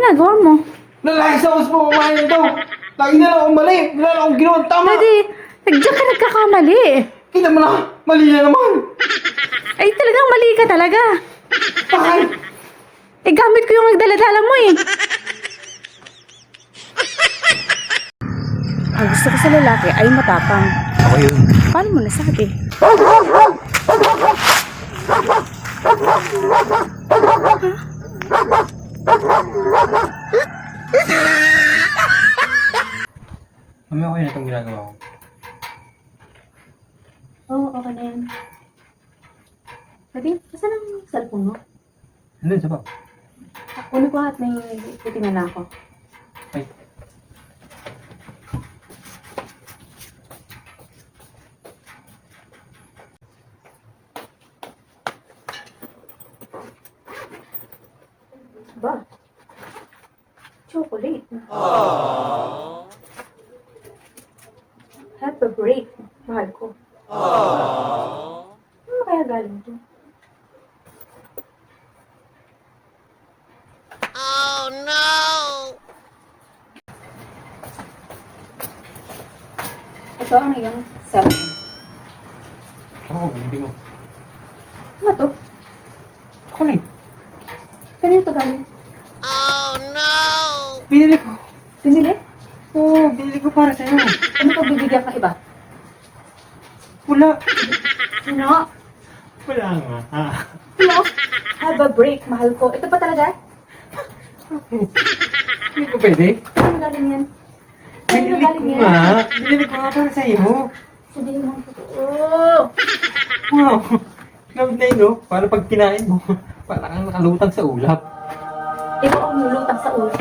ginagawa mo? Lalaki sa us mo, kumain ito. Lagi na lang akong mali. Wala na akong ginawa tama. Daddy, nagdiyan ka nagkakamali. Kita mo na, mali na naman. Ay, talagang mali ka talaga. Bakit? Eh, gamit ko yung nagdaladala mo eh. Ang gusto ko sa lalaki ay matapang. Ako yun. Paano mo nasabi? Mamaya ko yun itong ginagawa ko. Oo, okay na yan. Daddy, saan ang cellphone mo? Andun sa bag. Kunin ko at may titingnan na ako. Ay. Ba? Chocolate. Happy break. Mahal ko. Ano kaya galing to? Ito ang iyong cellphone. Ako, hindi mo. Ano to? Chocolate. Kanino to galing? Binili ko. Pinili? Oo, binili ko para sa'yo. Ano pag bibigyan ka iba? Wala. Ano? Wala nga. Ano? Have a break. Mahal ko. Ito pa talaga? Hindi ko pwede. Saan galing yan? Saan Binili ko galing yan? nga. Binili ko nga para sa'yo. Sabihin mo ang totoo. Wow. Gamit na yun, no? Para pag kinain mo, para kang nakalutang sa ulap. Ikaw ang nulutang sa ulo.